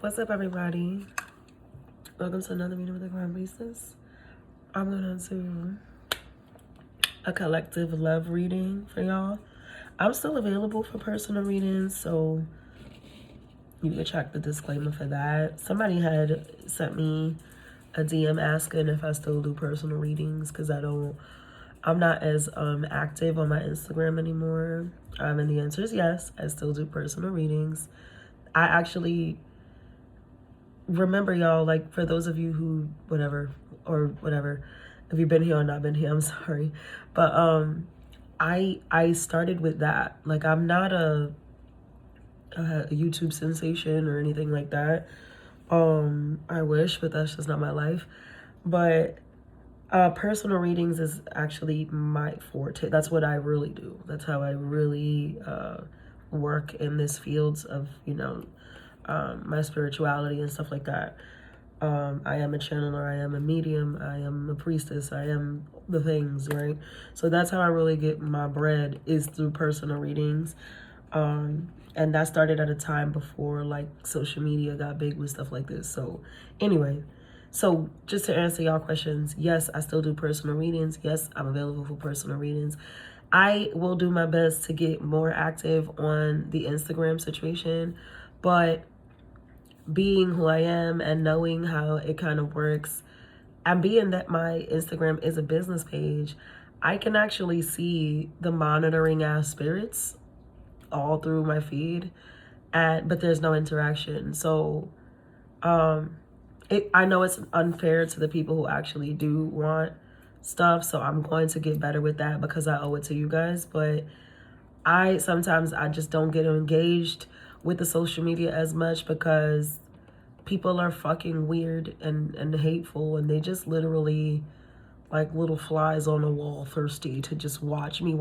What's up, everybody? Welcome to another reading with the Crowned Priestess. I'm gonna do a collective love reading for y'all. I'm still available for personal readings, so you can check the disclaimer for that. Somebody had sent me a DM asking if I still do personal readings because I'm not as active on my Instagram anymore. And the answer is yes, I still do personal readings. I actually remember, y'all, like, for those of you who whatever, if you've been here or not been here, I'm sorry, but I started with that. Like, I'm not a YouTube sensation or anything like that. I wish, but that's just not my life. But personal readings is actually my forte. That's what I really do. That's how I really work in this fields of, my spirituality and stuff like that. I am a channeler, I am a medium, I am a priestess, I am the things, right? So that's how I really get my bread, is through personal readings. And that started at a time before, like, social media got big with stuff like this. So anyway, so just to answer y'all questions, yes, I still do personal readings. Yes, I'm available for personal readings. I will do my best to get more active on the Instagram situation, but being who I am and knowing how it kind of works, and being that my Instagram is a business page, I can actually see the monitoring ass spirits all through my feed, but there's no interaction. So I know it's unfair to the people who actually do want stuff, so I'm going to get better with that because I owe it to you guys. But sometimes I just don't get engaged with the social media as much because people are fucking weird and hateful, and they just literally like little flies on a wall, thirsty to just watch me,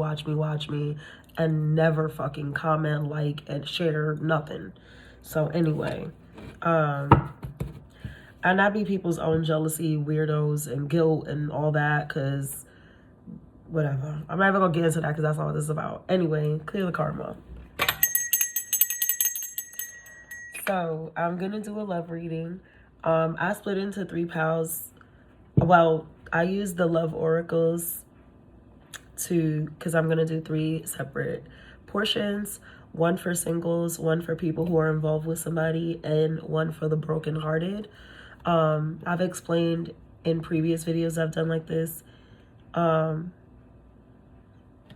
and never fucking comment, like, and share nothing. So anyway, and that be people's own jealousy, weirdos, and guilt and all that, because whatever. I'm not even gonna get into that because that's not what this is about. Anyway, clear the karma. So I'm gonna do a love reading. I split into 3 piles. Well, I use the love oracles because I'm gonna do 3 separate portions. One for singles, one for people who are involved with somebody, and one for the brokenhearted. I've explained in previous videos I've done like this.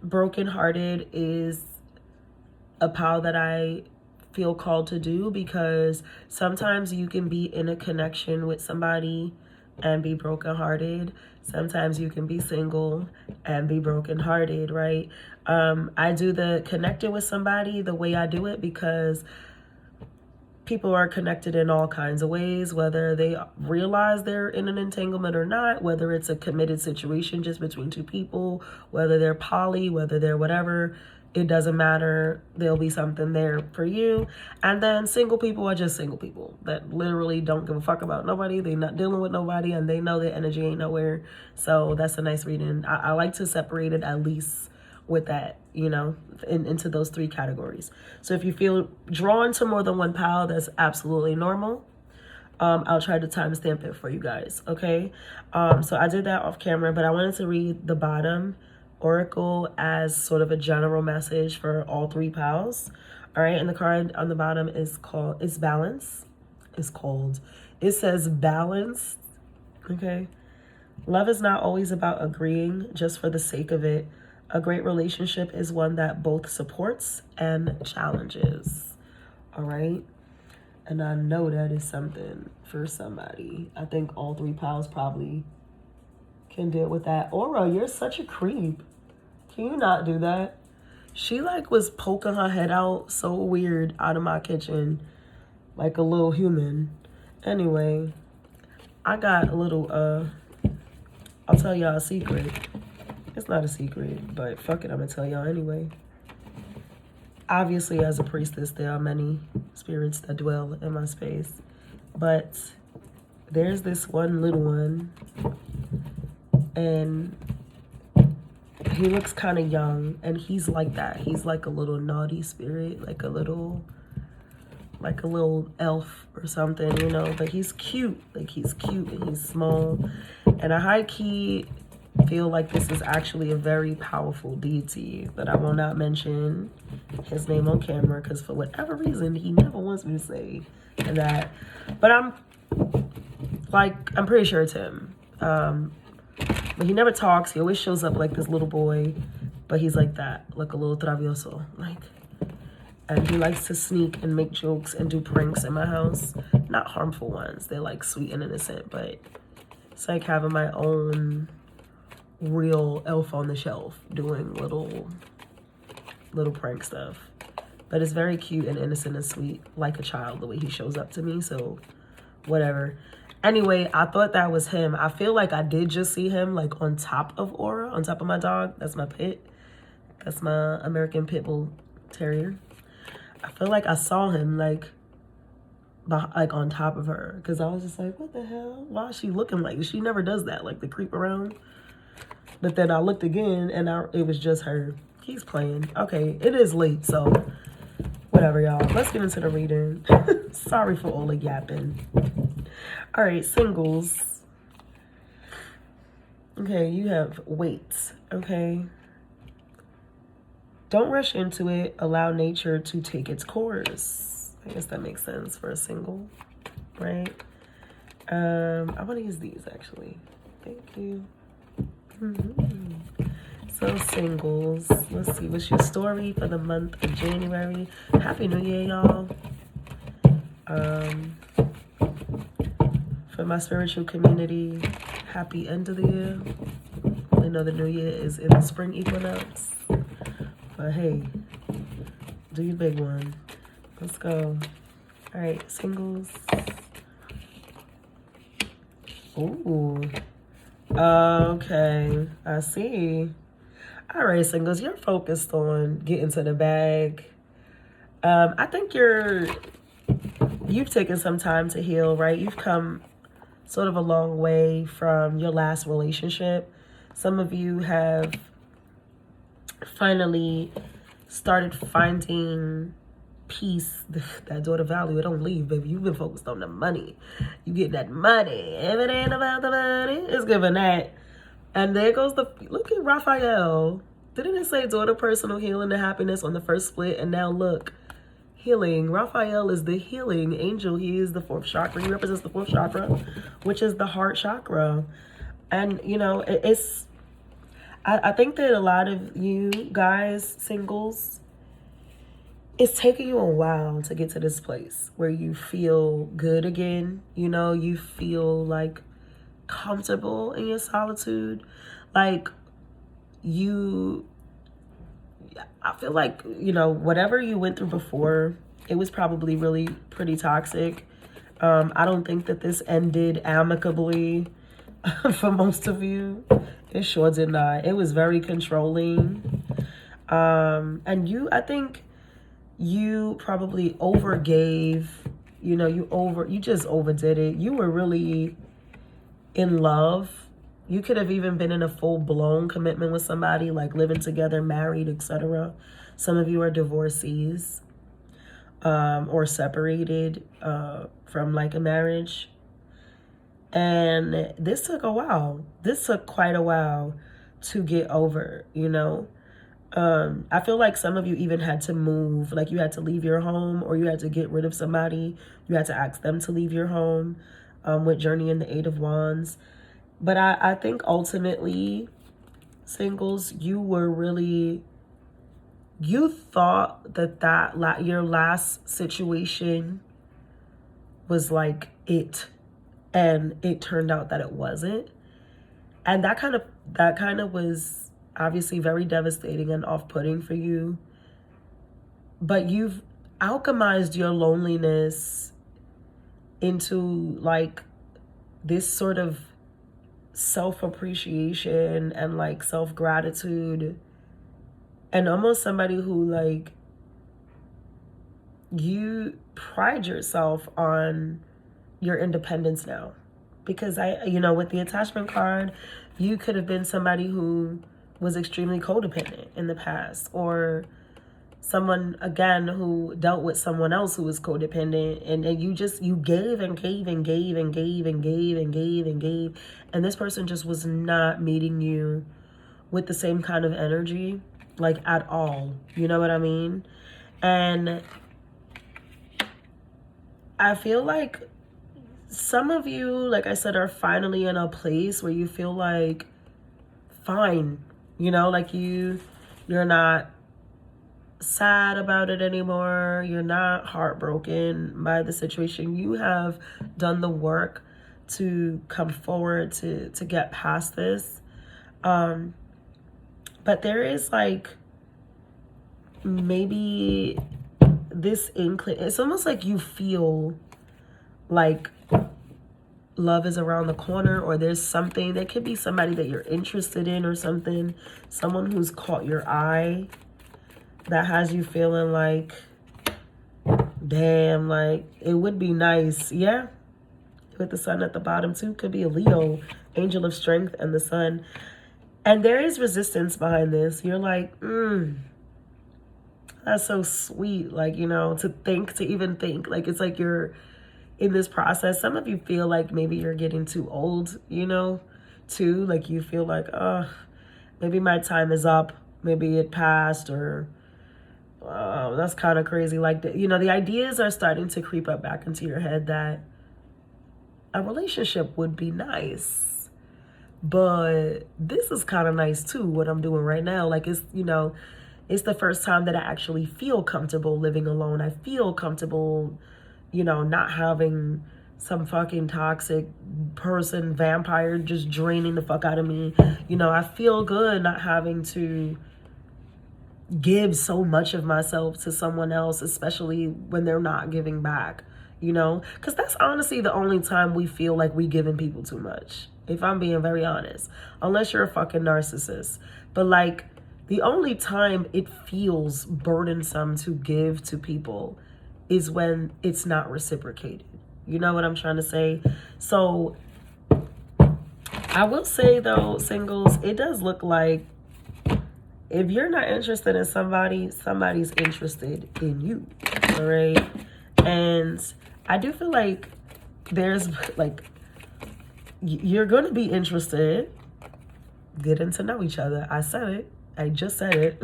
Brokenhearted is a pile that I feel called to do because sometimes you can be in a connection with somebody and be brokenhearted. Sometimes you can be single and be brokenhearted, right? I do the connected with somebody the way I do it because people are connected in all kinds of ways, whether they realize they're in an entanglement or not, whether it's a committed situation just between 2 people, whether they're poly, whether they're whatever. It doesn't matter. There'll be something there for you. And then single people are just single people that literally don't give a fuck about nobody. They're not dealing with nobody, and they know their energy ain't nowhere. So that's a nice reading. I like to separate it at least with that, into those 3 categories. So if you feel drawn to more than one pile, that's absolutely normal. I'll try to timestamp it for you guys, okay? So I did that off camera, but I wanted to read the bottom oracle as sort of a general message for all 3 piles. All right, and the card on the bottom is balance. It says balance, okay? Love is not always about agreeing just for the sake of it. A great relationship is one that both supports and challenges. All right? And I know that is something for somebody. I think all 3 piles probably can deal with that. Aura, you're such a creep. Can you not do that? She like was poking her head out so weird out of my kitchen like a little human. Anyway, I got a little, I'll tell y'all a secret. It's not a secret, but fuck it, I'm gonna tell y'all anyway. Obviously, as a priestess, there are many spirits that dwell in my space, but there's this one little one, and he looks kind of young, and he's like that. He's like a little naughty spirit, like a little like a little elf or something, you know, but he's cute. Like, he's cute and he's small. And I high-key feel like this is actually a very powerful deity, but I will not mention his name on camera because for whatever reason, he never wants me to say that. But I'm pretty sure it's him. But he never talks. He always shows up like this little boy, but he's like that, like a little travieso, like. And he likes to sneak and make jokes and do pranks in my house. Not harmful ones. They're like sweet and innocent, but it's like having my own real elf on the shelf doing little prank stuff. But it's very cute and innocent and sweet, like a child, the way he shows up to me. So whatever. Anyway, I thought that was him. I feel like I did just see him like on top of Aura, on top of my dog. That's my pit. That's my American Pit Bull Terrier. I feel like I saw him like on top of her, because I was just like, what the hell? Why is she looking like she never does that, like the creep around? But then I looked again and it was just her. He's playing. Okay, it is late, so whatever, y'all. Let's get into the reading. Sorry for all the yapping. All right, singles. Okay, you have weights. Okay. Don't rush into it. Allow nature to take its course. I guess that makes sense for a single, right? I want to use these actually. Thank you. So singles, let's see. What's your story for the month of January? Happy New Year, y'all. For my spiritual community, happy end of the year. I know the new year is in the spring equinox. But hey, do your big one. Let's go. All right, singles. Ooh. Okay, I see. All right, singles, you're focused on getting to the bag. I think you've taken some time to heal, right? You've come sort of a long way from your last relationship. Some of you have finally started finding peace. That daughter value, it don't leave, baby. You've been focused on the money. You get that money. If it ain't about the money, it's giving that. And there goes look at Raphael. Didn't it say daughter personal healing and happiness on the first split? And now look, healing. Raphael is the healing angel. He is the fourth chakra. He represents the fourth chakra, which is the heart chakra. And you know, I think that a lot of you guys, singles, it's taking you a while to get to this place where you feel good again. You know, you feel like comfortable in your solitude. Like I feel like, you know, whatever you went through before, it was probably really pretty toxic. I don't think that this ended amicably for most of you. It sure did not. It was very controlling. And I think you probably overgave, you know, you just overdid it. You were really in love. You could have even been in a full-blown commitment with somebody, like living together, married, etc. Some of you are divorcees, or separated from like a marriage. And this took a while. This took quite a while to get over, you know. I feel like some of you even had to move, like you had to leave your home, or you had to get rid of somebody. You had to ask them to leave your home, with Journey and the Eight of Wands. But I think ultimately, singles, you thought that your last situation was like it. And it turned out that it wasn't. And that kind of was obviously very devastating and off-putting for you. But you've alchemized your loneliness into like this sort of self-appreciation and like self-gratitude, and almost somebody who like you pride yourself on your independence now. Because with the attachment card, you could have been somebody who was extremely codependent in the past, or someone, again, who dealt with someone else who was codependent, and you gave and gave and gave and gave and gave and gave and gave, and this person just was not meeting you with the same kind of energy, like, at all. You know what I mean? And I feel like some of you, like I said, are finally in a place where you feel like, fine, you know, like you're not sad about it anymore. You're not heartbroken by the situation. You have done the work to come forward to get past this. But there is like maybe this inkling. It's almost like you feel like love is around the corner, or there's something. There could be somebody that you're interested in or something. Someone who's caught your eye that has you feeling like, damn, like it would be nice. Yeah. With the sun at the bottom too. Could be a Leo, angel of strength, and the sun. And there is resistance behind this. You're like, that's so sweet. Like, you know, to even think. Like, it's like you're in this process. Some of you feel like maybe you're getting too old, you know, too. Like you feel like, oh, maybe my time is up. Maybe it passed, or oh, that's kind of crazy. Like, you know, the ideas are starting to creep up back into your head that a relationship would be nice. But this is kind of nice too, what I'm doing right now. Like, it's, you know, it's the first time that I actually feel comfortable living alone. I feel comfortable, you know, not having some fucking toxic person, vampire, just draining the fuck out of me. You know, I feel good not having to give so much of myself to someone else, especially when they're not giving back, you know? Because that's honestly the only time we feel like we giving people too much, if I'm being very honest. Unless you're a fucking narcissist. But like, the only time it feels burdensome to give to people is when it's not reciprocated. You know what I'm trying to say? So I will say though, singles, it does look like if you're not interested in somebody, somebody's interested in you. All right. And I do feel like there's like, you're going to be interested, getting to know each other. I said it. I just said it.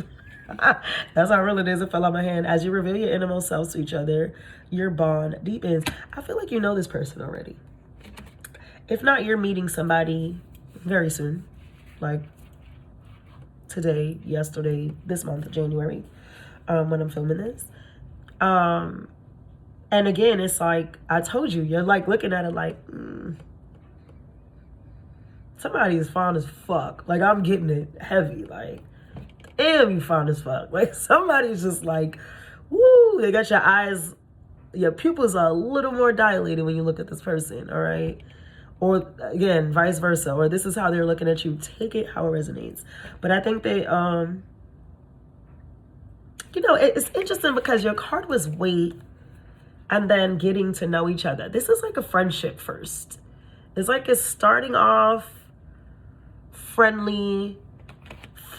That's how real it is. It fell on my hand. As you reveal your innermost selves to each other, your bond deepens. I feel like you know this person already. If not, you're meeting somebody very soon. Like today, yesterday, this month of January, when I'm filming this. And again, it's like, I told you, you're like looking at it like, somebody is fine as fuck. Like, I'm getting it heavy. Like, damn, you fine as fuck. Like, somebody's just like, woo, they got your eyes, your pupils are a little more dilated when you look at this person, all right? Or, again, vice versa. Or this is how they're looking at you. Take it how it resonates. But I think they, you know, it's interesting because your card was wait and then getting to know each other. This is like a friendship first. It's like it's starting off friendly,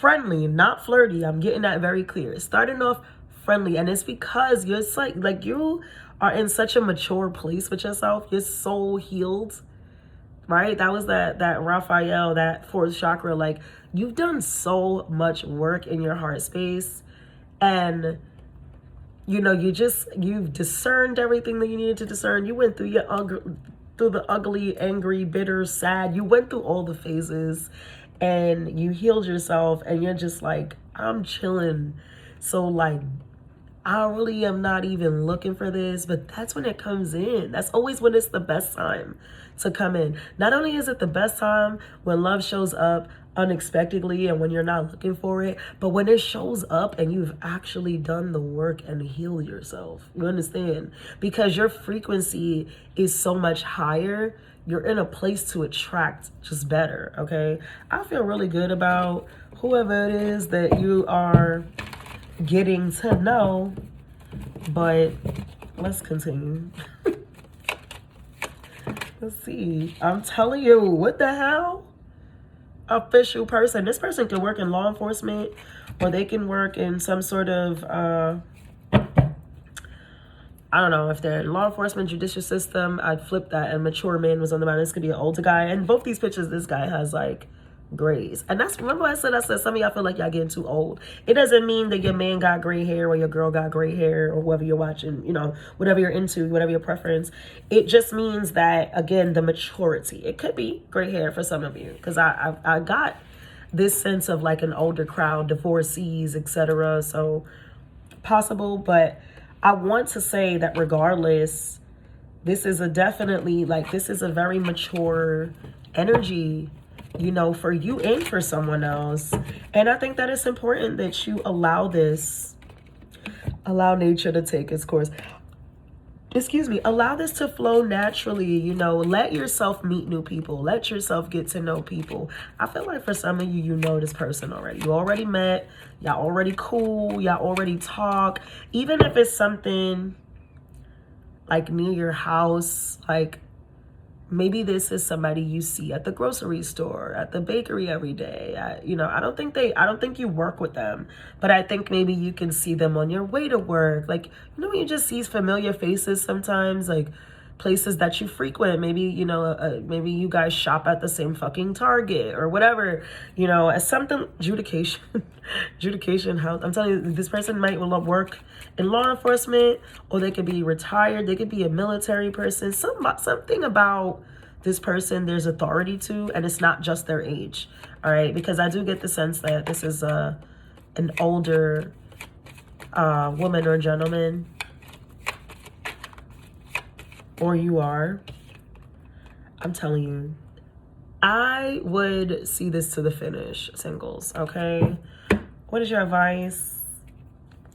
not flirty. I'm getting that very clear. It's starting off friendly, and it's because you're like you are in such a mature place with yourself. You're so healed, right? That was that Raphael, that fourth chakra. Like, you've done so much work in your heart space, and you know, you've discerned everything that you needed to discern. You went through through the ugly, angry, bitter, sad. You went through all the phases, and you healed yourself, and you're just like, I'm chilling. So like, I really am not even looking for this, but that's when it comes in. That's always when it's the best time to come in. Not only is it the best time when love shows up unexpectedly and when you're not looking for it, but when it shows up and you've actually done the work and healed yourself. You understand? Because your frequency is so much higher. You're in a place to attract just better, okay? I feel really good about whoever it is that you are getting to know, but let's continue. Let's see. I'm telling you, what the hell? official person. This person can work in law enforcement, or they can work in some sort of, I don't know, if they're in law enforcement, judicial system, I'd flip that. And mature man was on the mountain. This could be an older guy. And both these pictures, this guy has like grays. And that's, remember I said some of y'all feel like y'all getting too old. It doesn't mean that your man got gray hair or your girl got gray hair or whoever you're watching, you know, whatever you're into, whatever your preference. It just means that, again, the maturity. It could be gray hair for some of you, because I got this sense of like an older crowd, divorcees, etc. So possible, but I want to say that regardless, this is a definitely, like, this is a very mature energy, you know, for you and for someone else. And I think that it's important that you allow nature to take its course. Excuse me, allow this to flow naturally, you know, let yourself meet new people, let yourself get to know people. I feel like for some of you, you know this person already. You already met, y'all already cool, y'all already talk. Even if it's something like near your house, like maybe this is somebody you see at the grocery store, at the bakery every day. You know, I don't think you work with them, but I think maybe you can see them on your way to work. Like, you know, when you just see familiar faces sometimes, like places that you frequent. Maybe, you know, maybe you guys shop at the same fucking Target or whatever, you know, as something, adjudication house. I'm telling you, this person might work in law enforcement, or they could be retired. They could be a military person. Something about this person there's authority to, and it's not just their age. All right, because I do get the sense that this is an older woman or gentleman, or you are. I'm telling you, I would see this to the finish, singles. Okay, what is your advice?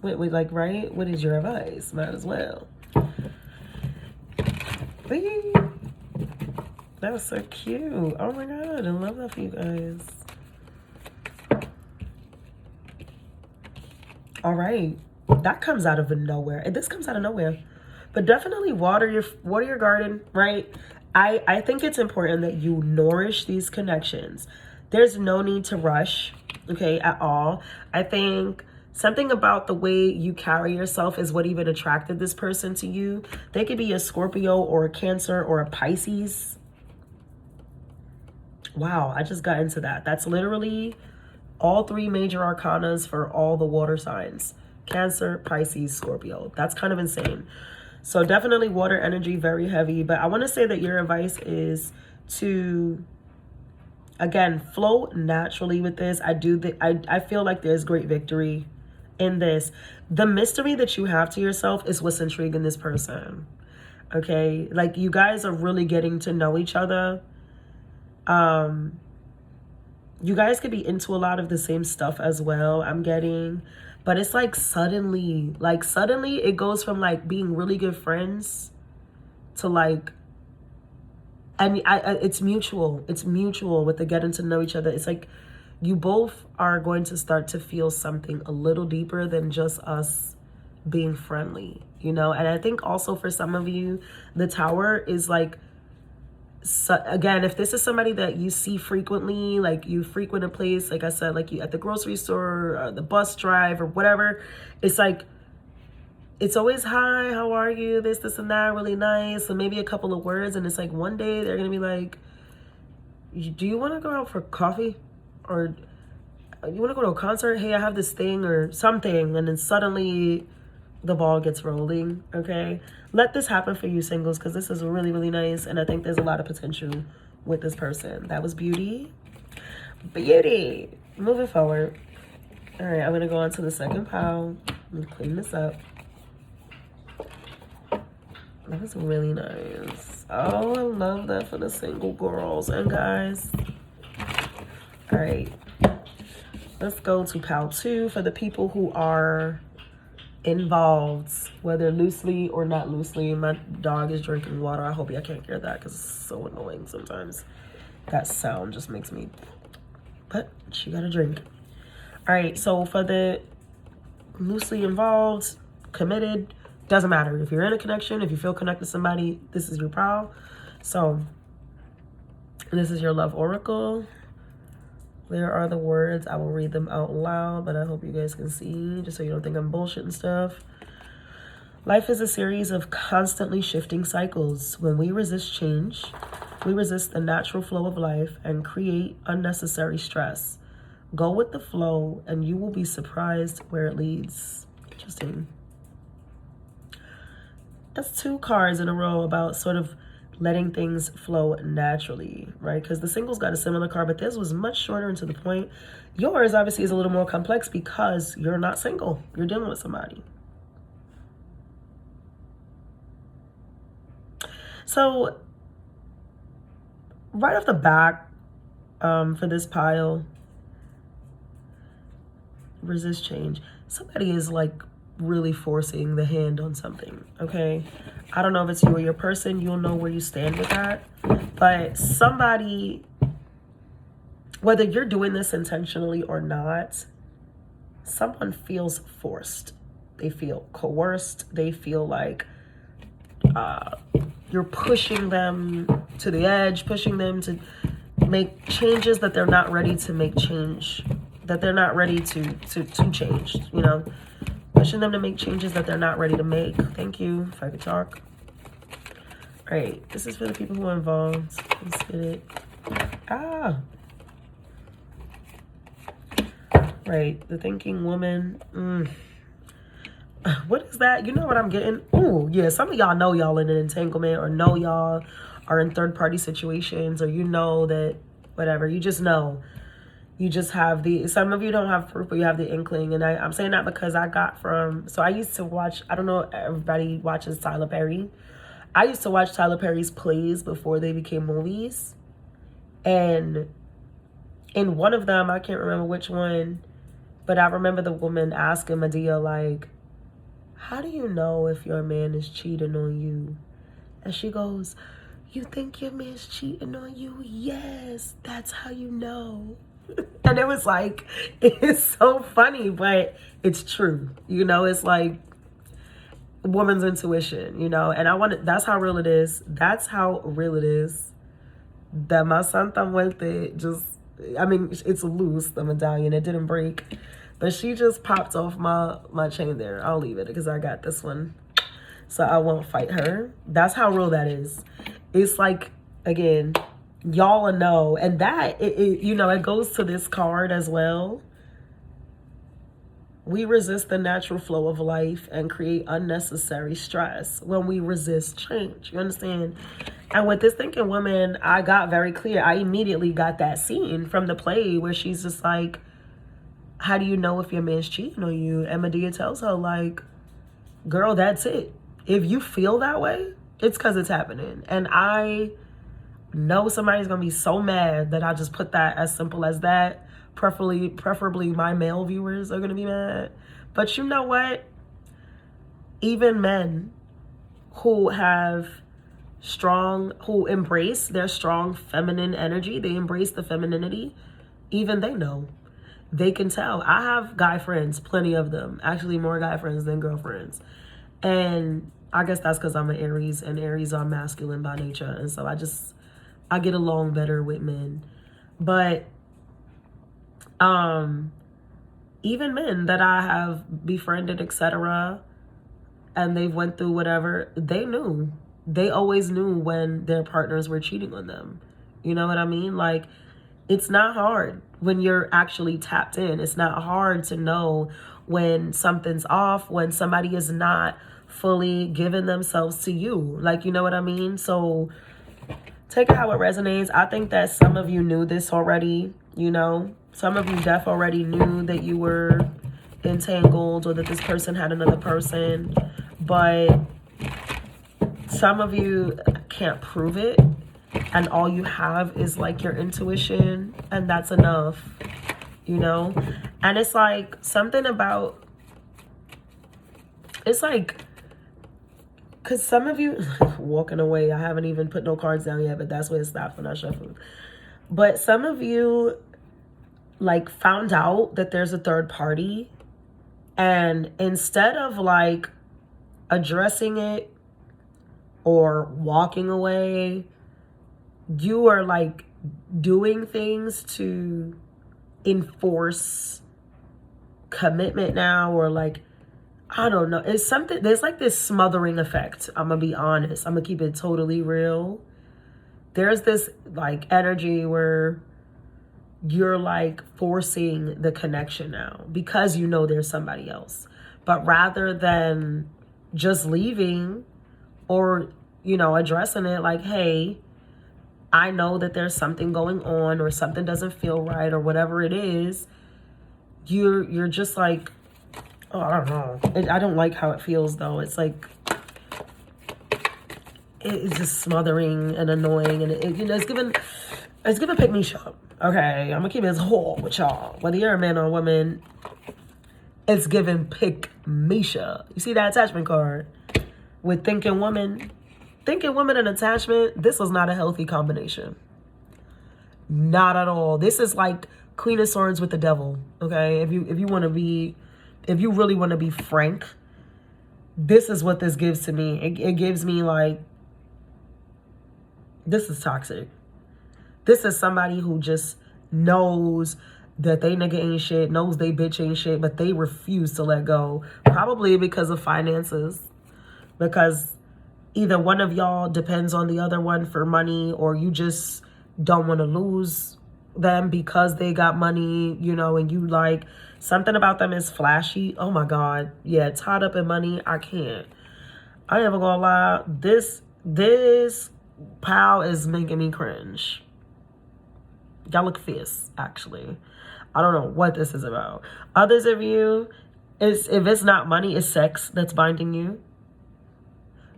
Wait, like, right? What is your advice? Might as well. Whee! That was so cute. Oh my God, I love that for you guys. All right, that comes out of nowhere. This comes out of nowhere, but definitely water your garden, right? I think it's important that you nourish these connections. There's no need to rush, okay, at all. I think something about the way you carry yourself is what even attracted this person to you. They could be a Scorpio or a Cancer or a Pisces. Wow, I just got into that. That's literally all three major arcanas for all the water signs. Cancer, Pisces, Scorpio. That's kind of insane. So definitely water energy, very heavy. But I want to say that your advice is to, again, flow naturally with this. I feel like there's great victory in this. The mystery that you have to yourself is what's intriguing this person. Okay, like you guys are really getting to know each other. You guys could be into a lot of the same stuff as well, I'm getting. But it's like suddenly it goes from like being really good friends to like, and it's mutual. It's mutual with the getting to know each other. It's like you both are going to start to feel something a little deeper than just us being friendly, you know? And I think also for some of you, the Tower is like, so again, if this is somebody that you see frequently, like you frequent a place, like I said, like you at the grocery store or the bus drive or whatever, it's like, it's always, hi, how are you? This and that, really nice. And maybe a couple of words. And it's like one day they're going to be like, do you want to go out for coffee? Or you want to go to a concert? Hey, I have this thing or something. And then suddenly the ball gets rolling, okay? Let this happen for you, singles, because this is really, really nice. And I think there's a lot of potential with this person. That was beauty. Beauty. Moving forward. All right, I'm going to go on to the second pile. Let me clean this up. That was really nice. Oh, I love that for the single girls and guys. All right. Let's go to pile 2 for the people who are involved, whether loosely or not loosely. My dog is drinking water. I hope y'all can't hear that because it's so annoying sometimes. That sound just makes me, but she got a drink. All right, so for the loosely involved, committed, doesn't matter. If you're in a connection, if you feel connected to somebody, this is your pile. So this is your love oracle. There are the words. I will read them out loud, but I hope you guys can see, just so you don't think I'm bullshit and stuff. Life is a series of constantly shifting cycles. When we resist change, we resist the natural flow of life and create unnecessary stress. Go with the flow and you will be surprised where it leads. Interesting. That's 2 cards in a row about sort of letting things flow naturally, right? Because the singles got a similar card, but this was much shorter and to the point. Yours obviously is a little more complex because you're not single. You're dealing with somebody. So right off the back, for this pile, resist change. Somebody is like really forcing the hand on something, okay? I don't know if it's you or your person. You'll know where you stand with that. But somebody, whether you're doing this intentionally or not, someone feels forced. They feel coerced. They feel like you're pushing them to the edge, pushing them to make changes that they're not ready to make change, that they're not ready to change, you know, pushing them to make changes that they're not ready to make. Thank you, if I could talk. All right, this is for the people who are involved. Let's get it. Right, the thinking woman. What is that? You know what I'm getting? Oh, yeah, some of y'all know y'all in an entanglement, or know y'all are in third-party situations, or you know that, whatever, you just know. You just have some of you don't have proof, but you have the inkling. And I'm saying that because I got from, so I used to watch, I don't know if everybody watches Tyler Perry. I used to watch Tyler Perry's plays before they became movies. And in one of them, I can't remember which one, but I remember the woman asking Medea, like, how do you know if your man is cheating on you? And she goes, you think your man's cheating on you? Yes, that's how you know. And it was like, it's so funny, but it's true. You know, it's like woman's intuition, you know, and that's how real it is. That's how real it is. That my SamanthaJ-TCP just, I mean, it's loose, the medallion. It didn't break. But she just popped off my chain there. I'll leave it because I got this one. So I won't fight her. That's how real that is. It's like, again, y'all will know. And that, you know, it goes to this card as well. We resist the natural flow of life and create unnecessary stress when we resist change. You understand? And with this thinking woman, I got very clear. I immediately got that scene from the play where she's just like, how do you know if your man's cheating on you? And Medea tells her, like, girl, that's it. If you feel that way, it's because it's happening. And I know somebody's going to be so mad that I just put that as simple as that. Preferably my male viewers are going to be mad. But you know what? Even men who embrace their strong feminine energy, they embrace the femininity, even they know. They can tell. I have guy friends, plenty of them. Actually, more guy friends than girlfriends. And I guess that's because I'm an Aries, and Aries are masculine by nature. And so I get along better with men. But even men that I have befriended, etc., and they've went through whatever, they knew. They always knew when their partners were cheating on them. You know what I mean? Like, it's not hard when you're actually tapped in. It's not hard to know when something's off, when somebody is not fully giving themselves to you. Like, you know what I mean? So take it how it resonates. I think that some of you knew this already, you know. Some of you already knew that you were entangled or that this person had another person. But some of you can't prove it. And all you have is like your intuition, and that's enough, you know? And it's like something about, it's like, because some of you, walking away, I haven't even put no cards down yet, but that's where it stops when I shuffle. But some of you like found out that there's a third party, and instead of like addressing it or walking away, you are like doing things to enforce commitment now, or like, I don't know. It's something, there's like this smothering effect. I'm gonna be honest. I'm gonna keep it totally real. There's this like energy where you're like forcing the connection now because you know there's somebody else. But rather than just leaving or, you know, addressing it like, hey, I know that there's something going on or something doesn't feel right or whatever it is, you're just like, oh, I don't know. I don't like how it feels though. It's like, it's just smothering and annoying, and you know, it's giving pick me shit. Okay, I'm gonna keep it as whole with y'all. Whether you're a man or a woman, it's giving pick Misha. You see that attachment card with thinking woman? Thinking woman and attachment, this is not a healthy combination. Not at all. This is like Queen of Swords with the devil. Okay, if you really want to be frank, this is what this gives to me. It gives me like, this is toxic. This is somebody who just knows that they nigga ain't shit, knows they bitch ain't shit, but they refuse to let go. Probably because of finances. Because either one of y'all depends on the other one for money, or you just don't want to lose them because they got money, you know, and you like, something about them is flashy. Oh my God. Yeah, tied up in money. I can't. I ain't even gonna lie. This pal is making me cringe. Y'all look fierce, actually. I don't know what this is about. Others of you, if it's not money, it's sex that's binding you.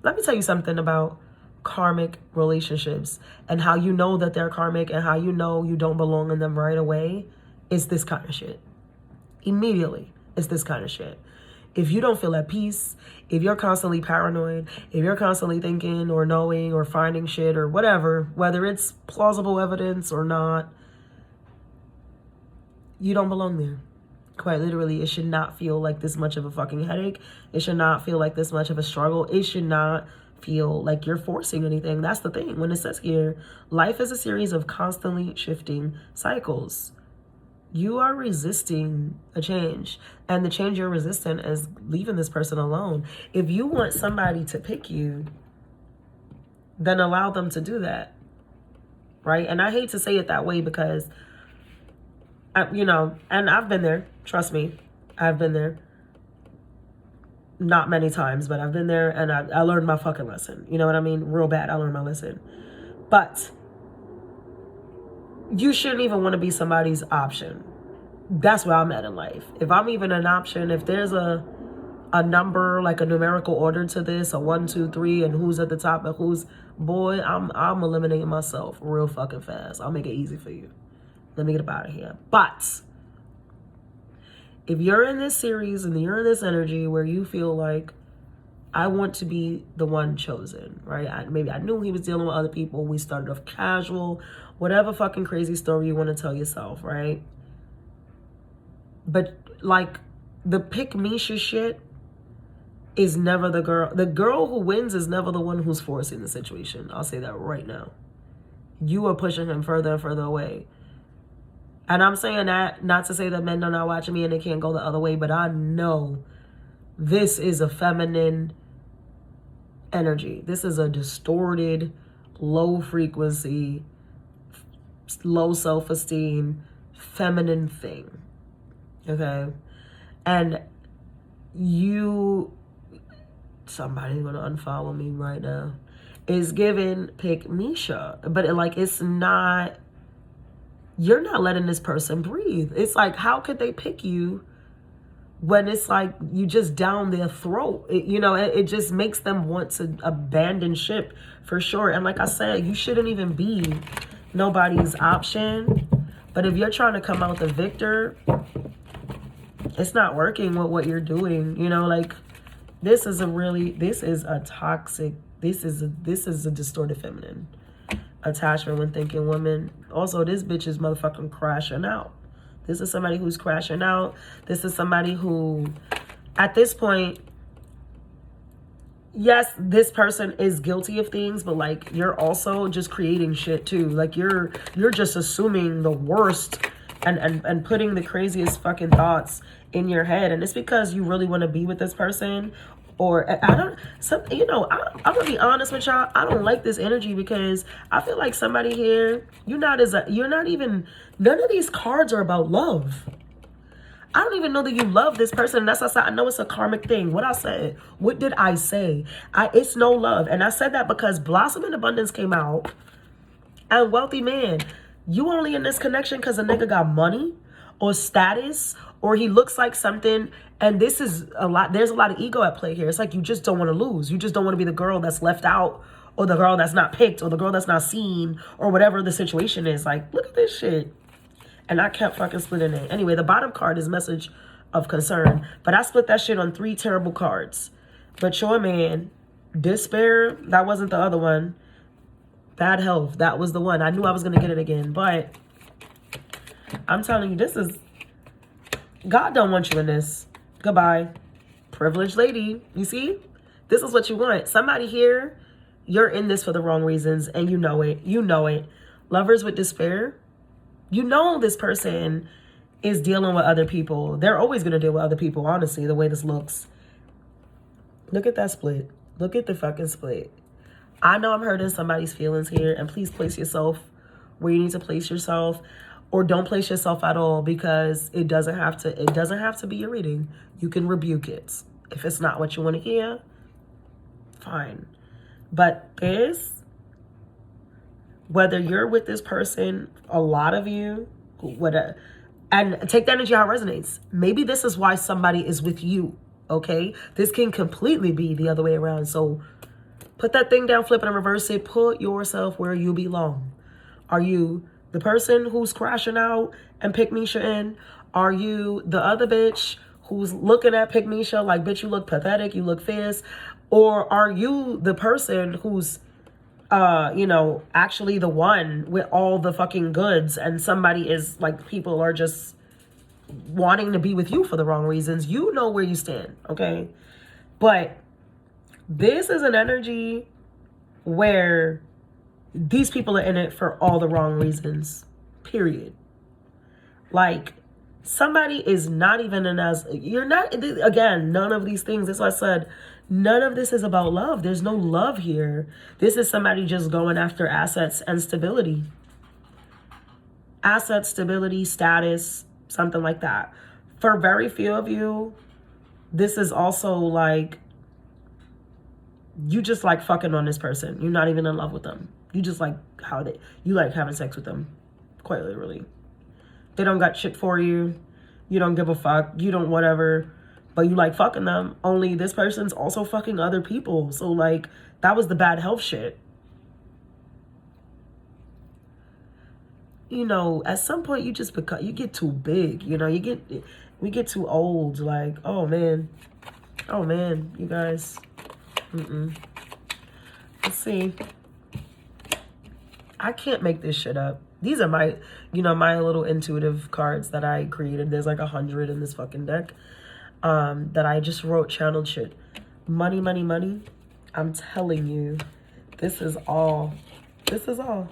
Let me tell you something about karmic relationships and how you know that they're karmic and how you know you don't belong in them right away. It's this kind of shit. Immediately, it's this kind of shit. If you don't feel at peace, if you're constantly paranoid, if you're constantly thinking or knowing or finding shit or whatever, whether it's plausible evidence or not, you don't belong there. Quite literally, it should not feel like this much of a fucking headache. It should not feel like this much of a struggle. It should not feel like you're forcing anything. That's the thing. When it says here, life is a series of constantly shifting cycles. You are resisting a change, and the change you're resisting is leaving this person alone. If you want somebody to pick you, then allow them to do that, right? And I hate to say it that way because, you know, and I've been there. Trust me, I've been there. Not many times, but I've been there, and I learned my fucking lesson. You know what I mean? Real bad. I learned my lesson. But you shouldn't even want to be somebody's option. That's where I'm at in life. If I'm even an option, if there's a number, like a numerical order to this, a 1, 2, 3, and who's at the top and who's, boy, I'm eliminating myself real fucking fast. I'll make it easy for you. Let me get up out of here. But if you're in this series and you're in this energy where you feel like, I want to be the one chosen, right? Maybe I knew he was dealing with other people. We started off casual, whatever fucking crazy story you want to tell yourself, right? But like the pick Misha shit is never the girl. The girl who wins is never the one who's forcing the situation. I'll say that right now. You are pushing him further and further away. And I'm saying that not to say that men are not watching me and they can't go the other way, but I know this is a feminine energy. This is a distorted, low frequency, low self-esteem, feminine thing. Okay? And somebody's gonna unfollow me right now, is giving pick Misha. But it's not, you're not letting this person breathe. It's like, how could they pick you when it's like you just down their throat? It just makes them want to abandon ship for sure. And like I said, you shouldn't even be nobody's option. But if you're trying to come out the victor, it's not working with what you're doing. This is a toxic, this is a distorted feminine attachment when thinking women. Also, this bitch is motherfucking crashing out. This is somebody who's crashing out. This is somebody who, at this point, yes, this person is guilty of things, but you're also just creating shit too. You're just assuming the worst and putting the craziest fucking thoughts in your head, and it's because you really want to be with this person. Or I don't, some, you know, I'm gonna be honest with y'all. I don't like this energy because I feel like somebody here, you're not even, none of these cards are about love. I don't even know that you love this person. And that's what I said. I know it's a karmic thing. What I said, what did I say? It's no love. And I said that because Blossom in Abundance came out. And Wealthy Man, you only in this connection because a nigga got money or status, or he looks like something. And this is a lot. There's a lot of ego at play here. It's like you just don't want to lose. You just don't want to be the girl that's left out, or the girl that's not picked, or the girl that's not seen, or whatever the situation is. Like, look at this shit. And I kept fucking splitting it. Anyway, the bottom card is message of concern. But I split that shit on 3 terrible cards. But your man, despair, that wasn't the other one. Bad health, that was the one. I knew I was going to get it again. But I'm telling you, this is... God don't want you in this. Goodbye. Privileged lady. You see? This is what you want. Somebody here, you're in this for the wrong reasons. And you know it. You know it. Lovers with despair. You know this person is dealing with other people. They're always going to deal with other people, honestly, the way this looks. Look at that split. Look at the fucking split. I know I'm hurting somebody's feelings here, and please place yourself where you need to place yourself, or don't place yourself at all, because it doesn't have to be a reading. You can rebuke it. If it's not what you want to hear, fine. But this, whether you're with this person, a lot of you, whatever, and take the energy how it resonates. Maybe this is why somebody is with you, okay? This can completely be the other way around. So put that thing down, flip it and reverse it. Put yourself where you belong. Are you the person who's crashing out and pick Misha in? Are you the other bitch who's looking at pick Misha like, bitch, you look pathetic, you look fierce? Or are you the person who's you know, actually the one with all the fucking goods, and somebody is like, people are just wanting to be with you for the wrong reasons? You know where you stand, okay? But this is an energy where these people are in it for all the wrong reasons, period. Like, somebody is not even in as, you're not, again, none of these things, that's why I said, none of this is about love. There's no love here. This is somebody just going after assets and stability. Assets, stability, status, something like that. For very few of you, this is also like, you just like fucking on this person. You're not even in love with them. You just like you like having sex with them. Quite literally. They don't got shit for you. You don't give a fuck. You don't whatever. But you like fucking them. Only this person's also fucking other people. So like, that was the bad health shit. You know, at some point you just you get too big. You know, we get too old. Like, oh man, you guys. Let's see. I can't make this shit up. These are my, you know, my little intuitive cards that I created. There's like 100 in this fucking deck. That I just wrote, channeled shit. Money, money, money. I'm telling you, this is all. This is all.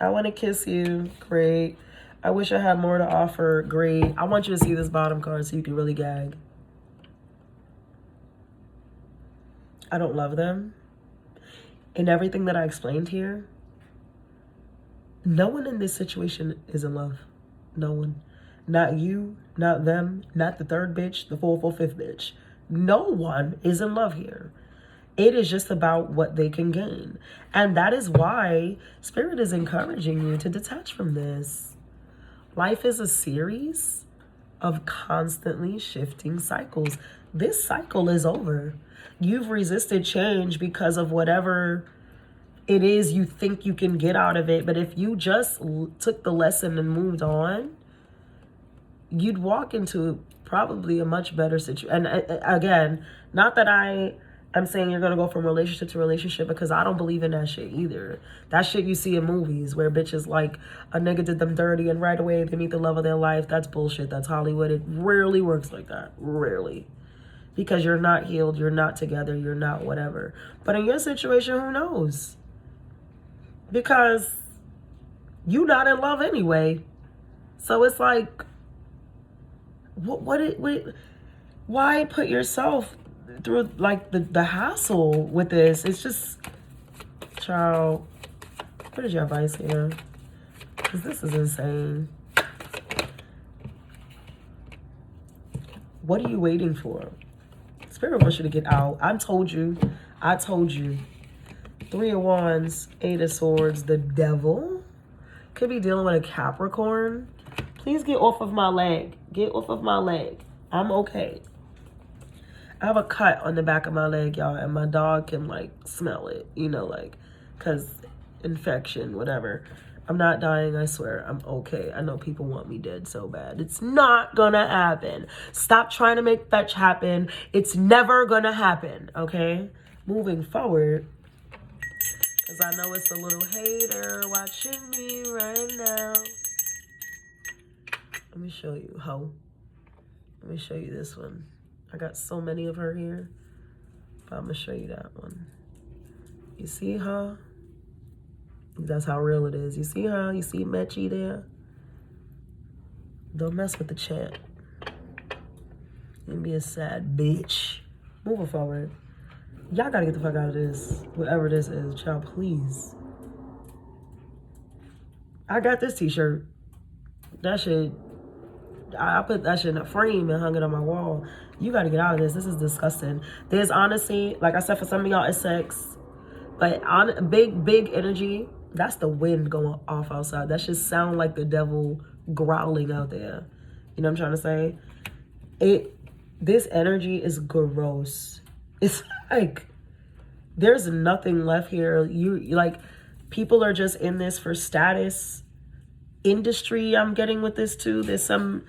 I want to kiss you. Great. I wish I had more to offer. Great. I want you to see this bottom card so you can really gag. I don't love them. In everything that I explained here, no one in this situation is in love. No one. Not you, not them, not the third bitch, the fourth, fifth bitch. No one is in love here. It is just about what they can gain. And that is why Spirit is encouraging you to detach from this. Life is a series of constantly shifting cycles. This cycle is over. You've resisted change because of whatever it is you think you can get out of it. But if you just took the lesson and moved on, you'd walk into probably a much better situation. And again, not that I'm saying you're going to go from relationship to relationship, because I don't believe in that shit either. That shit you see in movies where bitches like a nigga did them dirty and right away they meet the love of their life. That's bullshit. That's Hollywood. It rarely works like that. Rarely. Because you're not healed. You're not together. You're not whatever. But in your situation, who knows? Because you're not in love anyway. So it's like, why put yourself through like the hassle with this? It's just, child, what is your advice here? Because this is insane. What are you waiting for? Spirit wants you to get out. I told you. 3 of Wands, 8 of Swords, the Devil. Could be dealing with a Capricorn. Please get off of my leg. Get off of my leg. I'm okay. I have a cut on the back of my leg, y'all, and my dog can, like, smell it, you know, like, because infection, whatever. I'm not dying, I swear. I'm okay. I know people want me dead so bad. It's not gonna happen. Stop trying to make fetch happen. It's never gonna happen, okay? Moving forward, because I know it's a little hater watching me right now. Let me show you, ho. Let me show you this one. I got so many of her here, but I'm gonna show you that one. You see her? That's how real it is. You see her? You see Mechi there? Don't mess with the chant. You be a sad bitch. Moving forward. Y'all gotta get the fuck out of this. Whatever this is, child, please. I got this t-shirt. That shit, I put that shit in a frame and hung it on my wall. You gotta get out of this. This is disgusting. There's honestly, like I said, for some of y'all, it's sex. But on big energy, that's the wind going off outside. That should sound like the devil growling out there. You know what I'm trying to say? This energy is gross. It's like there's nothing left here. You like, people are just in this for status. Industry, I'm getting with this too. There's some,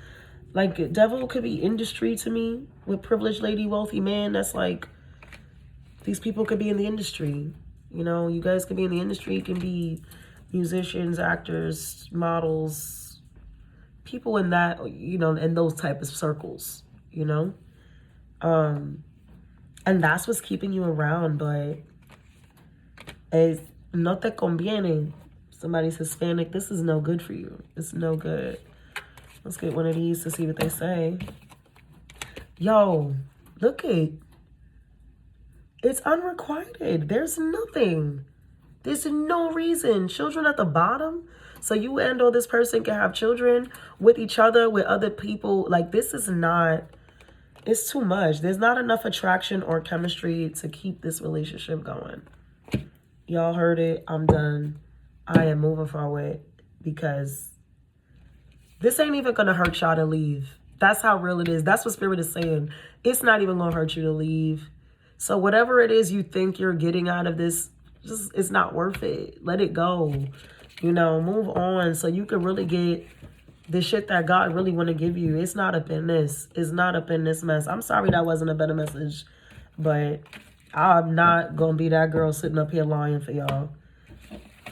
like, devil could be industry to me, with privileged lady, wealthy man. That's like, these people could be in the industry. You know, you guys could be in the industry. You can be musicians, actors, models, people in that, you know, in those type of circles, you know? And that's what's keeping you around, but es no te conviene. Somebody's Hispanic. This is no good for you. It's no good. Let's get one of these to see what they say. Yo, look at, it's unrequited. There's nothing. There's no reason. Children at the bottom. So you and or this person can have children with each other, with other people. Like, this is not, it's too much. There's not enough attraction or chemistry to keep this relationship going. Y'all heard it. I'm done. I am moving forward because this ain't even going to hurt y'all to leave. That's how real it is. That's what Spirit is saying. It's not even going to hurt you to leave. So whatever it is you think you're getting out of this, just, it's not worth it. Let it go. You know, move on so you can really get the shit that God really want to give you. It's not up in this. It's not up in this mess. I'm sorry that wasn't a better message, but I'm not going to be that girl sitting up here lying for y'all.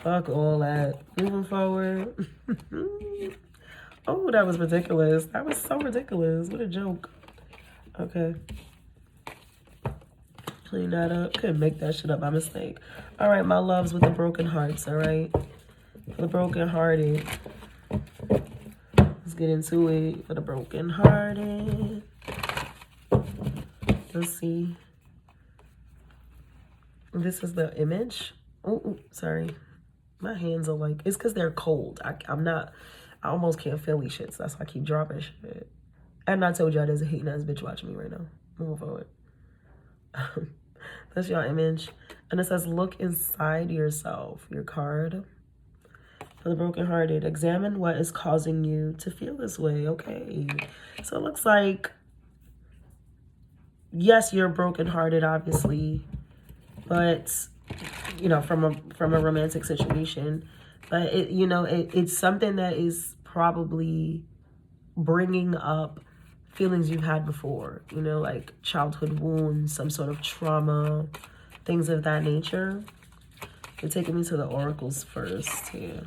Fuck all that. Moving forward. Oh, that was ridiculous. That was so ridiculous. What a joke. Okay. Clean that up. Couldn't make that shit up by mistake. All right, my loves with the broken hearts, all right? For the broken hearted. Let's get into it. For the broken hearted. Let's see. This is the image. Oh, sorry. My hands are like, it's because they're cold. I almost can't feel these shits. That's why I keep dropping shit. And I told y'all there's a hating ass bitch watching me right now. Move forward. That's your image. And it says, look inside yourself. Your card. For the brokenhearted, examine what is causing you to feel this way. Okay. So it looks like, yes, you're brokenhearted, obviously. But, you know, from a romantic situation. But, it's something that is probably bringing up feelings you've had before, you know, like childhood wounds, some sort of trauma, things of that nature. You're taking me to the oracles first here.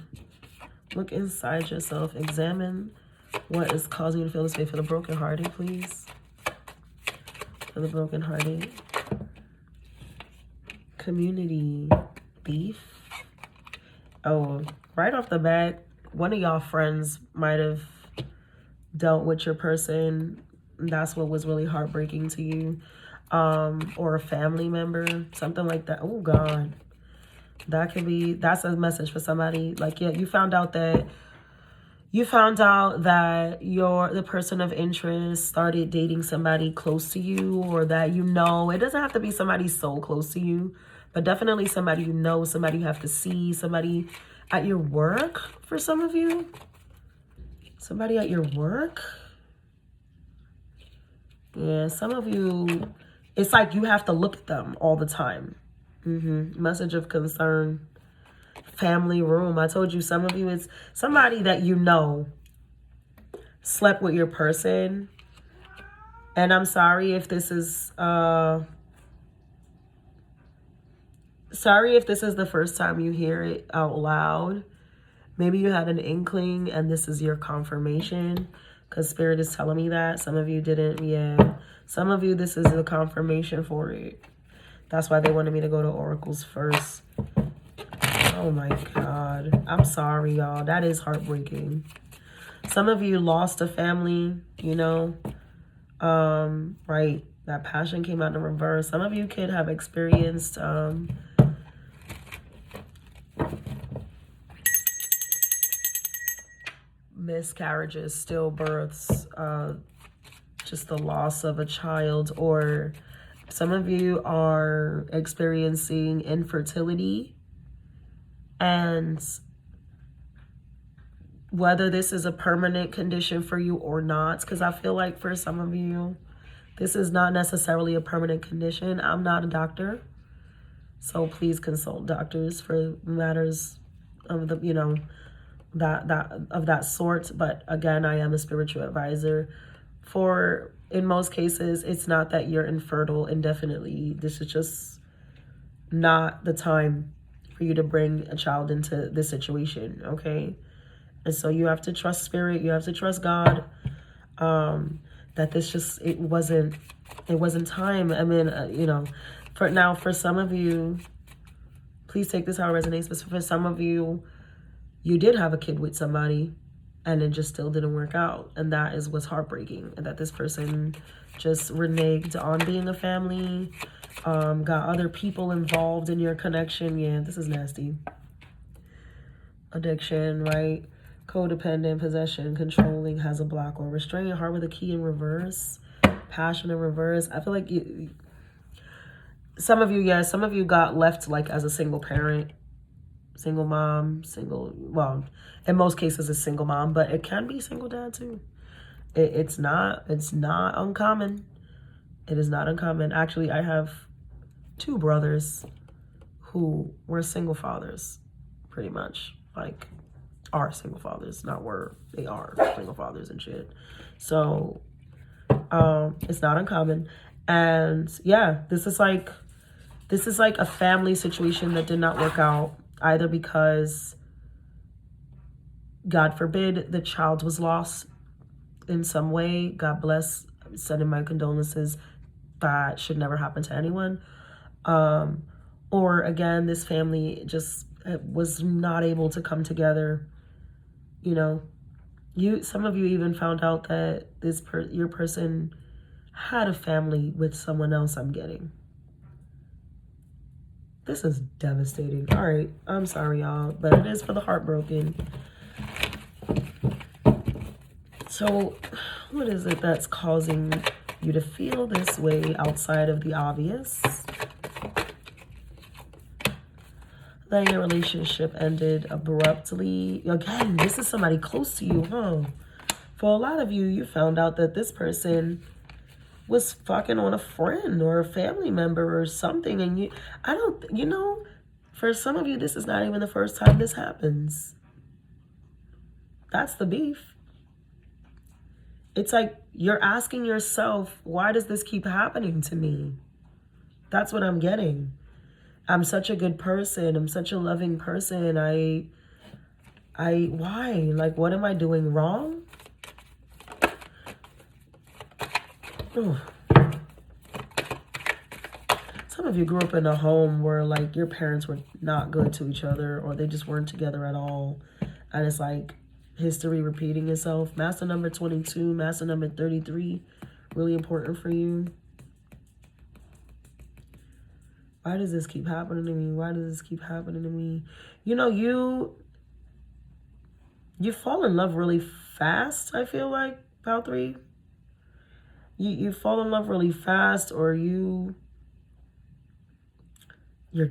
Look inside yourself. Examine what is causing you to feel this way. For the brokenhearted, please. For the brokenhearted. Community beef. Oh, right off the bat, one of y'all friends might have dealt with your person. That's what was really heartbreaking to you. Or a family member, something like that. Oh God, that's a message for somebody. Like, yeah, you found out that the person of interest started dating somebody close to you, or that it doesn't have to be somebody so close to you, but definitely somebody somebody you have to see, somebody at your work. For some of you, somebody at your work. Yeah, some of you, it's like you have to look at them all the time. Message of concern. Family room. I told you, some of you, it's somebody that slept with your person. And I'm sorry if this is the first time you hear it out loud. Maybe you had an inkling and this is your confirmation, because Spirit is telling me that. Some of you didn't. Yeah. Some of you, this is the confirmation for it. That's why they wanted me to go to oracles first. Oh my God. I'm sorry, y'all. That is heartbreaking. Some of you lost a family, right? That passion came out in reverse. Some of you could have experienced miscarriages, stillbirths, just the loss of a child, or some of you are experiencing infertility. And whether this is a permanent condition for you or not, because I feel like for some of you, this is not necessarily a permanent condition. I'm not a doctor, so please consult doctors for matters of the, that sort. But again, I am a spiritual advisor. In most cases, it's not that you're infertile indefinitely. This is just not the time for you to bring a child into this situation, okay? And so you have to trust Spirit. You have to trust God. That this just, it wasn't time. I mean, for some of you, please take this how it resonates. But for some of you, you did have a kid with somebody and it just still didn't work out. And that is what's heartbreaking. And that this person just reneged on being a family, got other people involved in your connection. Yeah, this is nasty. Addiction, right? Codependent, possession, controlling, has a block or restraining, heart with a key in reverse, passion in reverse. I feel like some of you got left like as a single parent, single mom, well, in most cases a single mom, but it can be single dad too. It's not uncommon. It is not uncommon. Actually, I have 2 brothers who were single fathers, pretty much, like, are single fathers, not were, they are single fathers and shit. So it's not uncommon. And yeah, this is like a family situation that did not work out, either because, God forbid, the child was lost in some way. God bless, sending my condolences. That should never happen to anyone. Or again, this family just was not able to come together. Some of you even found out that your person had a family with someone else. I'm getting. This is devastating. All right, I'm sorry, y'all, but it is for the heartbroken. So, what is it that's causing you to feel this way outside of the obvious? That your relationship ended abruptly. Again, this is somebody close to you, huh? For a lot of you, you found out that this person was fucking on a friend or a family member or something. And for some of you, this is not even the first time this happens. That's the beef. It's like you're asking yourself, why does this keep happening to me? That's what I'm getting. I'm such a good person. I'm such a loving person. Why? Like, what am I doing wrong? Oh. Some of you grew up in a home where, like, your parents were not good to each other, or they just weren't together at all. And it's like, history repeating itself. Master number 22, master number 33, really important for you. Why does this keep happening to me? Why does this keep happening to me? You know, you fall in love really fast, I feel like, pile 3. You fall in love really fast, or you're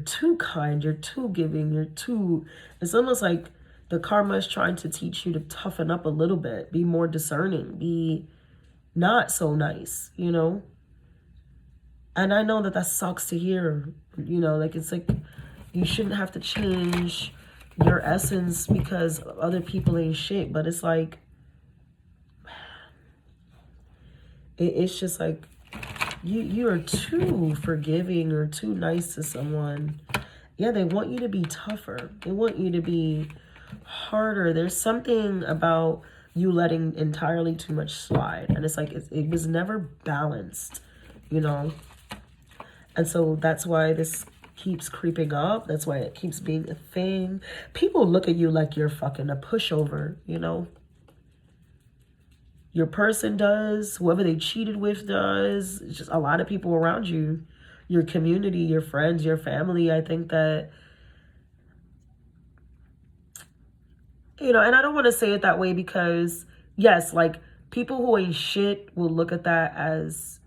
too kind, you're too giving, it's almost like the karma is trying to teach you to toughen up a little bit, be more discerning, be not so nice, you know? And I know that sucks to hear, you know, like, it's like you shouldn't have to change your essence because other people ain't shit, but it's like, it's just like, you are too forgiving or too nice to someone. Yeah, they want you to be tougher. They want you to be harder. There's something about you letting entirely too much slide. And it's like, it was never balanced, you know? And so that's why this keeps creeping up. That's why it keeps being a thing. People look at you like you're fucking a pushover, you know? Your person does, whoever they cheated with does. It's just a lot of people around you, your community, your friends, your family. I think that, you know, and I don't want to say it that way because, yes, like, people who ain't shit will look at that as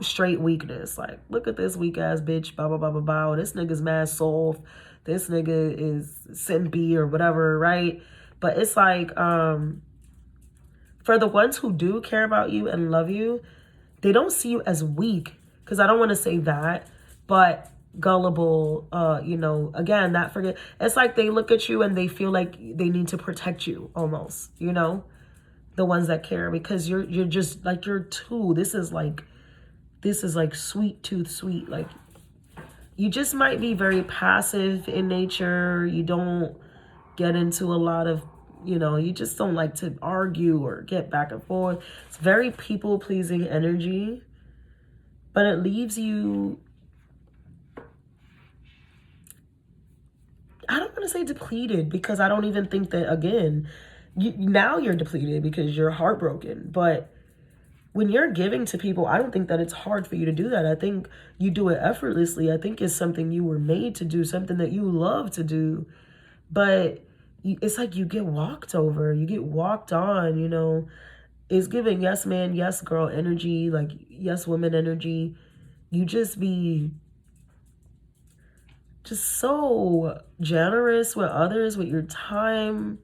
straight weakness. Like, look at this weak ass bitch, blah, blah, blah, blah, blah. This nigga's mad soft. This nigga is simpy or whatever, right? But it's like, for the ones who do care about you and love you, they don't see you as weak. Because I don't want to say that, but gullible, you know, again, that forget. It's like they look at you and they feel like they need to protect you almost, you know, the ones that care, because you're just like, you're too, this is like sweet tooth sweet. Like, you just might be very passive in nature. You don't get into a lot of, you know, you just don't like to argue or get back and forth. It's very people-pleasing energy, but it leaves you, I don't want to say depleted, because I don't even think that, again, now you're depleted because you're heartbroken. But when you're giving to people, I don't think that it's hard for you to do that. I think you do it effortlessly. I think it's something you were made to do, something that you love to do. But it's like you get walked over, you get walked on, you know. It's giving yes man, yes girl energy, like yes woman energy. You just be just so generous with others, with your time,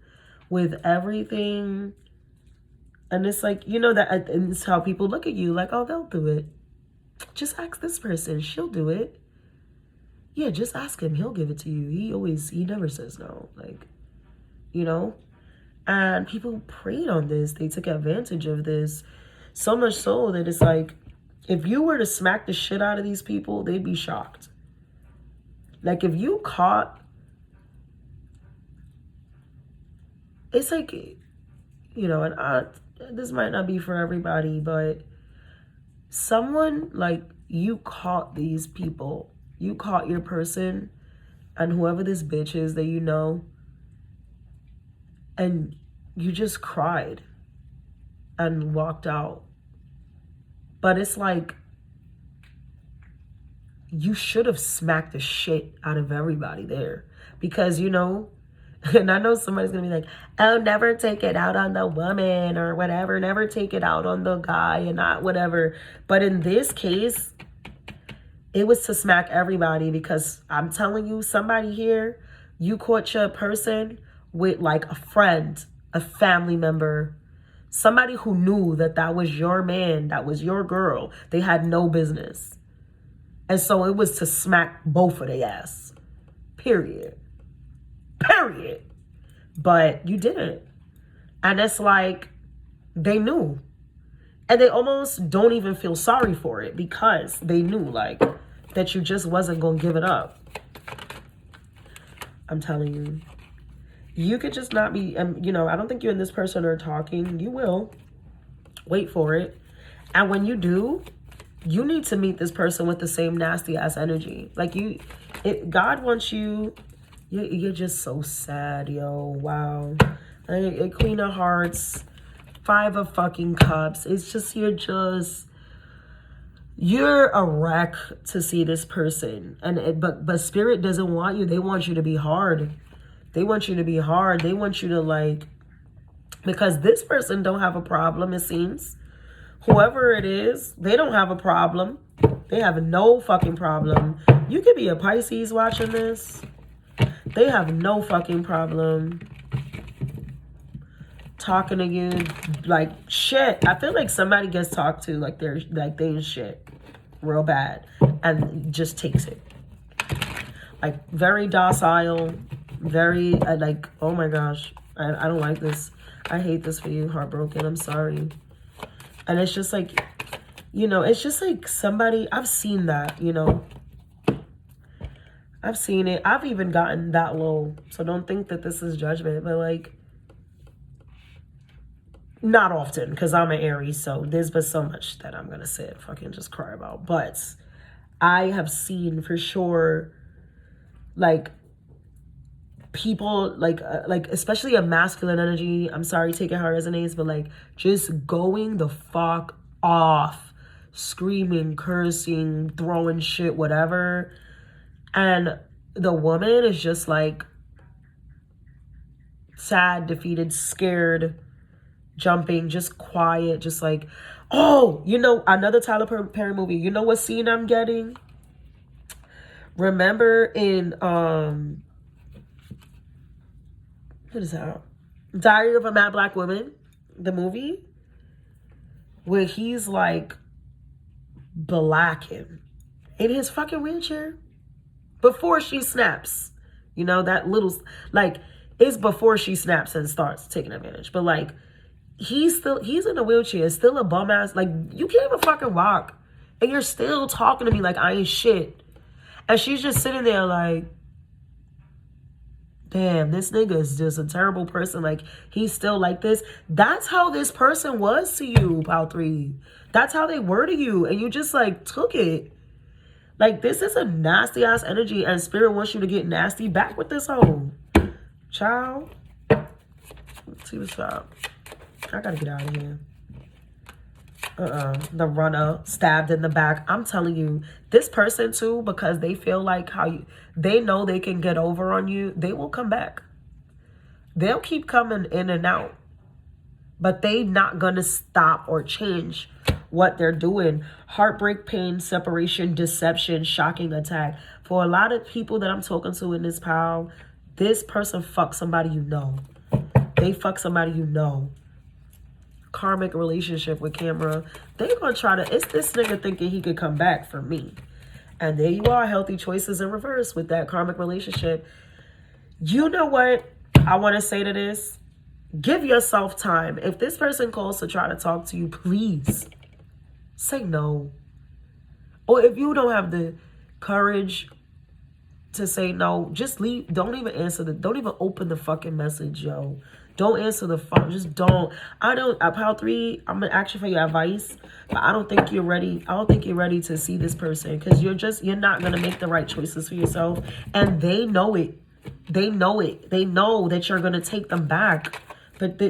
with everything. And it's like, you know, that it's how people look at you, like, oh, they'll do it. Just ask this person, she'll do it. Yeah, just ask him, he'll give it to you. He never says no. Like, you know? And people preyed on this. They took advantage of this. So much so that it's like, if you were to smack the shit out of these people, they'd be shocked. Like, if you caught, it's like, you know, and this might not be for everybody, but someone, like, you caught these people, you caught your person, and whoever this bitch is that you know, and you just cried and walked out. But it's like, you should have smacked the shit out of everybody there. Because, you know, and I know somebody's going to be like, oh, never take it out on the woman or whatever. Never take it out on the guy and not whatever. But in this case, it was to smack everybody, because I'm telling you, somebody here, you caught your person with like a friend, a family member, somebody who knew that was your man, that was your girl. They had no business. And so it was to smack both of their ass. Period. But you didn't. And it's like, they knew. And they almost don't even feel sorry for it, because they knew, like, that you just wasn't going to give it up. I'm telling you. You could just not be, you know, I don't think you and this person are talking. You will. Wait for it. And when you do, you need to meet this person with the same nasty ass energy. Like, God wants you, You're just so sad, yo. Wow. Queen of Hearts, 5 of fucking Cups. It's just, you're a wreck to see this person. But Spirit doesn't want you. They want you to be hard. They want you to be hard. They want you to, like, because this person don't have a problem, it seems. Whoever it is, they don't have a problem. They have no fucking problem. You could be a Pisces watching this. They have no fucking problem talking to you like shit. I feel like somebody gets talked to like they in shit real bad and just takes it. Like very docile, very like, oh my gosh, I don't like this. I hate this for you, heartbroken. I'm sorry. And it's just like, it's just like somebody, I've seen that, I've seen it. I've even gotten that low. So don't think that this is judgment, but like, not often, because I'm an Aries, so there's been so much that I'm going to sit and fucking just cry about. But I have seen for sure, like, people, like especially a masculine energy, I'm sorry, take it how it resonates, but like, just going the fuck off, screaming, cursing, throwing shit, whatever. And the woman is just like, sad, defeated, scared, jumping, just quiet, just like, oh, another Tyler Perry movie. You know what scene I'm getting? Remember in what is that? Diary of a Mad Black Woman, the movie, where he's like blacking in his fucking wheelchair before she snaps. That little, like, it's before she snaps and starts taking advantage. But like, he's in a wheelchair, still a bum ass, like, you can't even fucking walk, and you're still talking to me like I ain't shit. And she's just sitting there like, damn, this nigga is just a terrible person. Like, he's still like this. That's how this person was to you, Pal 3. That's how they were to you, and you just like took it. Like, this is a nasty ass energy, and Spirit wants you to get nasty back with this hoe. Child. Let's see what's up. I gotta get out of here. The runner stabbed in the back. I'm telling you, this person too, because they feel like they know they can get over on you, they will come back. They'll keep coming in and out, but they not gonna stop or change what they're doing. Heartbreak, pain, separation, deception, shocking attack. For a lot of people that I'm talking to in this pile, this person fucked somebody you know. They fuck somebody you know. Karmic relationship with camera. They're gonna try to, it's this nigga thinking he could come back for me. And there you are, healthy choices in reverse with that karmic relationship. You know what I want to say to this? Give yourself time. If this person calls to try to talk to you, please say no. Or if you don't have the courage to say no, just leave. Don't even answer don't even open the fucking message, yo. Don't answer the phone. Just don't. Pile 3, I'm gonna ask you for your advice, but I don't think you're ready. I don't think you're ready to see this person, because you're not gonna make the right choices for yourself, and they know it. They know it. They know that you're gonna take them back, but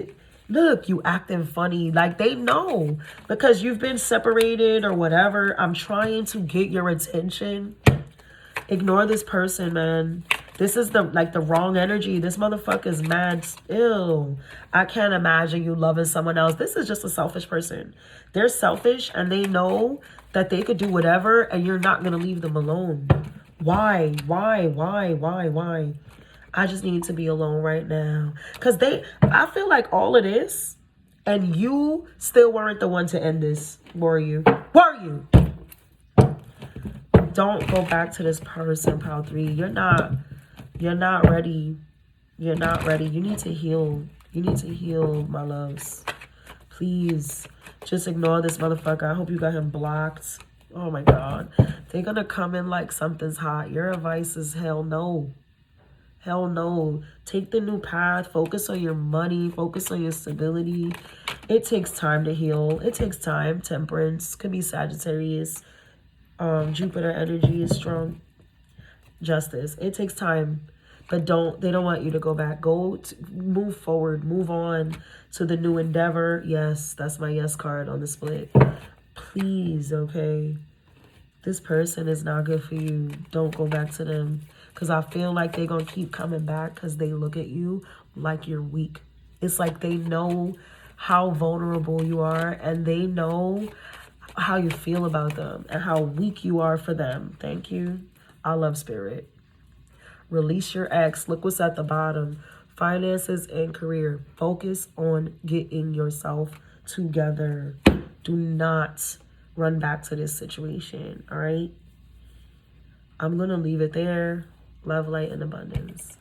look, you acting funny. Like, they know, because you've been separated or whatever. I'm trying to get your attention. Ignore this person, man. This is the wrong energy. This motherfucker's mad still. I can't imagine you loving someone else. This is just a selfish person. They're selfish, and they know that they could do whatever, and you're not going to leave them alone. Why? I just need to be alone right now. Because I feel like all of this, and you still weren't the one to end this, were you? Were you? Don't go back to this person, Pile 3. You're not ready. You're not ready. You need to heal. You need to heal, my loves. Please, just ignore this motherfucker. I hope you got him blocked. Oh my God. They're gonna come in like something's hot. Your advice is hell no. Hell no. Take the new path. Focus on your money. Focus on your stability. It takes time to heal. It takes time. Temperance. Could be Sagittarius. Jupiter energy is strong. Justice. It takes time But they don't want you to go back. Move forward, move on to the new endeavor. Yes, that's my yes card on the split. Please, okay? This person is not good for you. Don't go back to them. Because I feel like they're going to keep coming back because they look at you like you're weak. It's like they know how vulnerable you are, and they know how you feel about them and how weak you are for them. Thank you. I love spirit. Release your ex. Look what's at the bottom. Finances and career. Focus on getting yourself together. Do not run back to this situation, all right? I'm going to leave it there. Love, light, and abundance.